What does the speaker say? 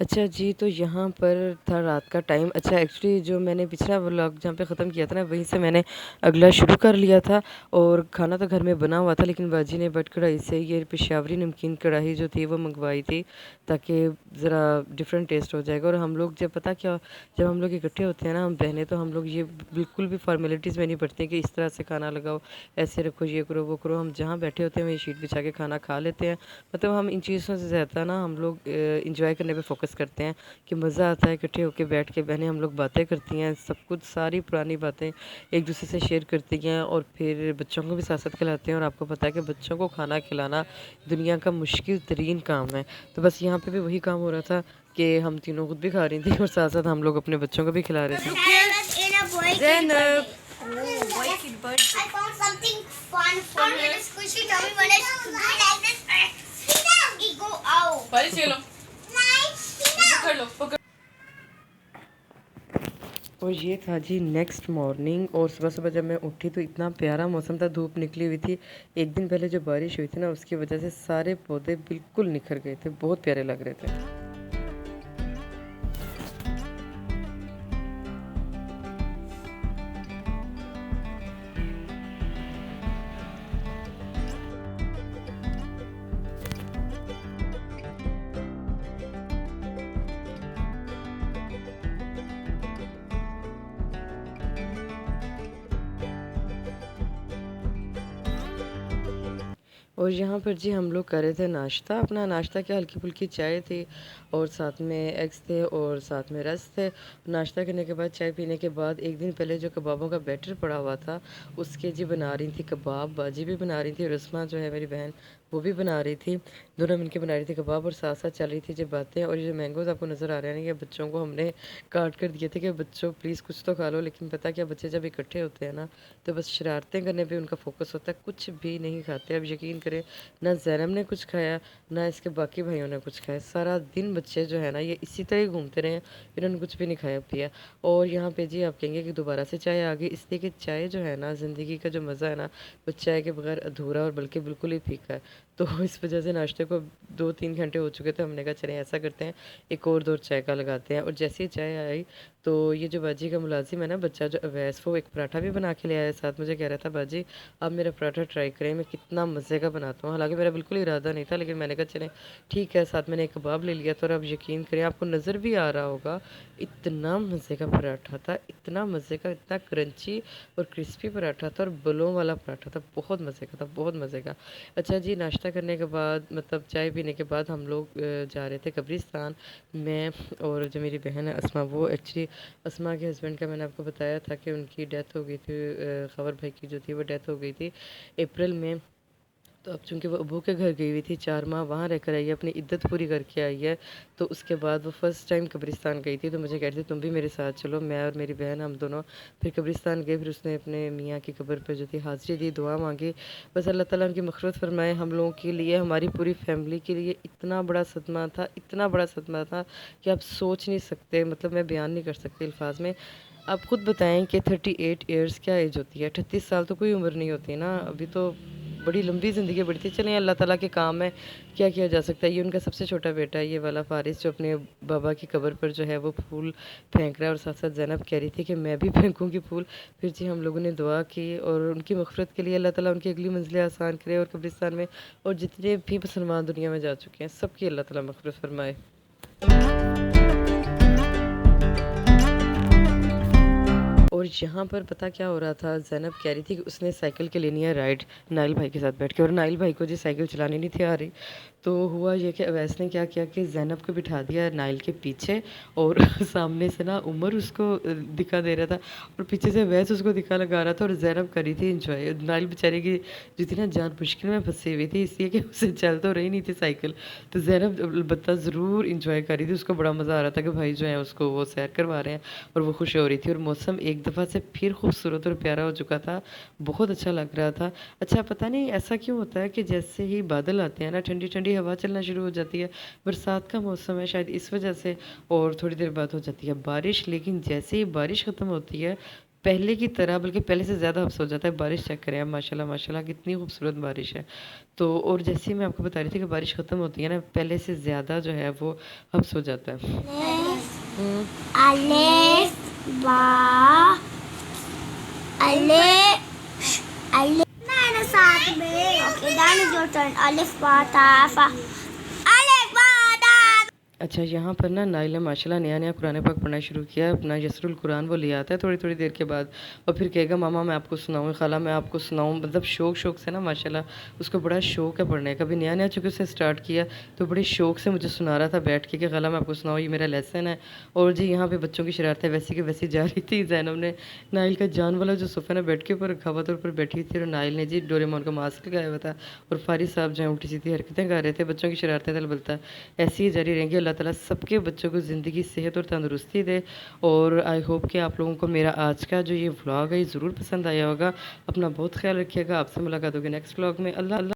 अच्छा जी, तो यहाँ पर था रात का टाइम। अच्छा एक्चुअली जो मैंने पिछला व्लॉग जहाँ पे ख़त्म किया था ना, वहीं से मैंने अगला शुरू कर लिया था। और खाना तो घर में बना हुआ था, लेकिन बाजी ने बट कढ़ाई से ये पेशावरी नमकीन कढ़ाई जो थी वो मंगवाई थी, ताकि ज़रा डिफरेंट टेस्ट हो जाएगा। और हम लोग जब पता क्या, जब हम लोग इकट्ठे होते हैं ना हम बहनें, तो हम लोग ये बिल्कुल भी फॉर्मेलिटीज़ में नहीं पड़ते कि इस तरह से खाना लगाओ, ऐसे रखो, ये करो वो करो। हम जहाँ बैठे होते हैं वहीं शीट बिछा के खाना खा लेते हैं। मतलब हम इन चीज़ों से ज़्यादा ना हम लोग इंजॉय करने पे फोकस करते हैं कि मज़ा आता है इकट्ठे होके बैठ के। बहनें हम लोग बातें करती हैं, सब कुछ सारी पुरानी बातें एक दूसरे से शेयर करती हैं, और फिर बच्चों को भी साथ साथ खिलाते हैं। और आपको पता है कि बच्चों को खाना खिलाना दुनिया का मुश्किल तरीन काम है। तो बस यहाँ पे भी वही काम हो रहा था कि हम तीनों खुद भी खा रही थी और साथ साथ हम लोग अपने बच्चों को भी खिला रहे थे। ज़ैनब, और ये था जी नेक्स्ट मॉर्निंग। और सुबह सुबह जब मैं उठी तो इतना प्यारा मौसम था, धूप निकली हुई थी। एक दिन पहले जो बारिश हुई थी ना, उसकी वजह से सारे पौधे बिल्कुल निखर गए थे, बहुत प्यारे लग रहे थे। और यहाँ पर जी हम लोग कर रहे थे नाश्ता। अपना नाश्ता क्या, हल्की फुल्की चाय थी और साथ में एग्स थे और साथ में रस थे। नाश्ता करने के बाद, चाय पीने के बाद, एक दिन पहले जो कबाबों का बैटर पड़ा हुआ था उसके जी बना रही थी कबाब। बाजी भी बना रही थी और रस्मा जो है मेरी बहन, वो भी बना रही थी। दोनों मिलके बना रही थी कबाब, और साथ साथ चल रही थी जो बातें। और ये जो मैंगोज़ आपको नज़र आ रहे हैं ना, ये बच्चों को हमने काट कर दिए थे कि बच्चों प्लीज़ कुछ तो खा लो। लेकिन पता क्या, बच्चे जब इकट्ठे होते हैं ना, तो बस शरारतें करने पे उनका फोकस होता है, कुछ भी नहीं खाते। अब यकीन करें, ना ज़ैनब ने कुछ खाया, ना इसके बाकी भाइयों ने कुछ खाया। सारा दिन बच्चे जो है ना ये इसी तरह ही घूमते रहे, इन्होंने कुछ भी नहीं खाया पिया। और यहाँ पे जी आप कहेंगे कि दोबारा से चाय आ गई, इसलिए कि चाय जो है ना, ज़िंदगी का जो मज़ा है ना, वो चाय के बगैर अधूरा और बल्कि बिल्कुल ही फीका है। तो इस वजह से नाश्ते को 2-3 घंटे हो चुके थे, हमने कहा चलें ऐसा करते हैं, एक और दौर चाय का लगाते हैं। और जैसे ही चाय आई, तो ये जो बाजी का मुलाजिम है ना बच्चा, जो अवैस, वो एक पराठा भी बना के ले आया साथ। मुझे कह रहा था बाजी आप मेरा पराठा ट्राई करें, मैं कितना मज़े का बनाता हूँ। हालांकि मेरा बिल्कुल इरादा नहीं था, लेकिन मैंने कहा चलें ठीक है। साथ मैंने एक कबाब ले लिया था, और अब यकीन करें, आपको नज़र भी आ रहा होगा, इतना मज़े का पराठा था, इतना मज़े का, इतना क्रंची और क्रिस्पी पराठा था, और बलों वाला पराठा था, बहुत मज़े का था, बहुत मज़े का। अच्छा जी, नाश्ता करने के बाद, मतलब चाय पीने के बाद, हम लोग जा रहे थे कब्रिस्तान। मैं और जो मेरी बहन है अस्मा, वो एक्चुअली अस्मा के हस्बैंड का मैंने आपको बताया था कि उनकी डेथ हो गई थी, खबर भाई की जो थी वो डेथ हो गई थी अप्रैल में। तो अब चूँकि वो अबू के घर गई हुई थी, 4 माह वहाँ रहकर आई है, अपनी इद्दत पूरी करके आई है। तो उसके बाद वो फ़र्स्ट टाइम कब्रिस्तान गई थी, तो मुझे कह रही थी तुम भी मेरे साथ चलो। मैं और मेरी बहन, हम दोनों फिर कब्रिस्तान गए। फिर उसने अपने मियाँ की कब्र पे जो थी हाज़िरी दी, दुआ मांगी। बस अल्लाह ताला उनकी मग़फ़िरत फ़रमाए। हम लोगों के लिए, हमारी पूरी फैमिली के लिए इतना बड़ा सदमा था, इतना बड़ा सदमा था कि आप सोच नहीं सकते, मतलब मैं बयान नहीं कर सकती अल्फाज में। आप खुद बताएं कि 38 ईयर्स क्या एज होती है, 38 साल तो कोई उम्र नहीं होती ना। अभी तो बड़ी लंबी ज़िंदगी बढ़ी थी। चलें अल्लाह ताला के काम है, क्या किया जा सकता है। ये उनका सबसे छोटा बेटा है, ये वाला फ़ारिस, जो अपने बाबा की कब्र पर जो है वो फूल फेंक रहा है। और साथ साथ ज़ैनब कह रही थी कि मैं भी फेंकूँगी फूल। फिर जी हम लोगों ने दुआ की, और उनकी मग़फ़िरत के लिए अल्लाह ताला उनकी अगली मंज़िलें आसान करे। और कब्रिस्तान में और जितने भी मुसलमान दुनिया में जा चुके हैं, सबकी अल्लाह ताला मग़फ़िरत फ़रमाए। और यहाँ पर पता क्या हो रहा था, ज़ैनब कह रही थी कि उसने साइकिल के लेनी है राइड नाइल भाई के साथ बैठ के, और नाइल भाई को जी साइकिल चलानी नहीं थी आ रही। तो हुआ ये कि अवैस ने क्या किया कि ज़ैनब को बिठा दिया नाइल के पीछे, और सामने से ना उमर उसको दिखा दे रहा था, और पीछे से अवैस उसको दिखा लगा रहा था, और ज़ैनब करी थी इंजॉय। नाइल बेचारी की जो थी ना जान मुश्किल में फंसी हुई थी, इसलिए कि उसे चल तो रही नहीं थी साइकिल। तो ज़ैनब अलबत्ता ज़रूर इंजॉय कर रही थी, उसको बड़ा मज़ा आ रहा था कि भाई जो है उसको वो सैर करवा रहे हैं, और वो खुश हो रही थी। और मौसम एक दफ़ा से फिर खूबसूरत और प्यारा हो चुका था, बहुत अच्छा लग रहा था। अच्छा पता नहीं ऐसा क्यों होता है कि जैसे ही बादल आते हैं ना, ठंडी ठंडी हवा चलना शुरू हो जाती है। बरसात का मौसम है शायद इस वजह से, और थोड़ी देर बाद हो जाती है बारिश। लेकिन जैसे ही बारिश ख़त्म होती है, पहले की तरह बल्कि पहले से ज़्यादा हब्स हो जाता है। बारिश चेक करें आप, माशाल्लाह माशाल्लाह कितनी खूबसूरत बारिश है। तो और जैसे ही मैं आपको बता रही थी कि बारिश ख़त्म होती है ना, पहले से ज़्यादा जो है वो हब्स हो जाता है। हुँ। अलिफ बा अलिफ अलिफ ना साथ में। Okay, that is your turn. अलिफ बा ता फा। अलिफ बा ता। अच्छा, यहाँ पर ना नाइल ने माशाल्लाह नया-नया कुरान पाक पढ़ना शुरू किया है। अपना यसरुल कुरान वो ले आता है थोड़ी-थोड़ी देर के बाद और फिर कहेगा मामा मैं आपको सुनाऊँ, खाला मैं आपको सुनाऊँ। मतलब शौक-शौक से ना माशाल्लाह उसको बड़ा शौक है पढ़ने का। अभी नया-नया चूँकि उसने स्टार्ट किया तो बड़े शौक से मुझे सुना रहा था बैठ के कि खाला मैं आपको सुनाऊँ, ये मेरा लेसन है। और जी यहाँ पे बच्चों की शरारतें वैसी की वैसी जा रही थी। ज़ैनब ने नाइल का जान वाला जो सोफ़ा ना बेड के ऊपर रखा हुआ था, ऊपर बैठी थी और नाइल ने जी डोरेमोन का मास्क लगाया हुआ था और फारिस साहब जो हैं उल्टी-सीधी हरकतें कर रहे थे। बच्चों की शरारतें तलबलता ऐसी ही जारी रहेंगी। अल्लाह ताला सबके बच्चों को ज़िंदगी, सेहत और तंदुरुस्ती दे। और आई होप कि आप लोगों को मेरा आज का जो ये व्लॉग है ये ज़रूर पसंद आया होगा। अपना बहुत ख़्याल रखिएगा। आपसे मुलाकात होगी नेक्स्ट व्लॉग में। अल्लाह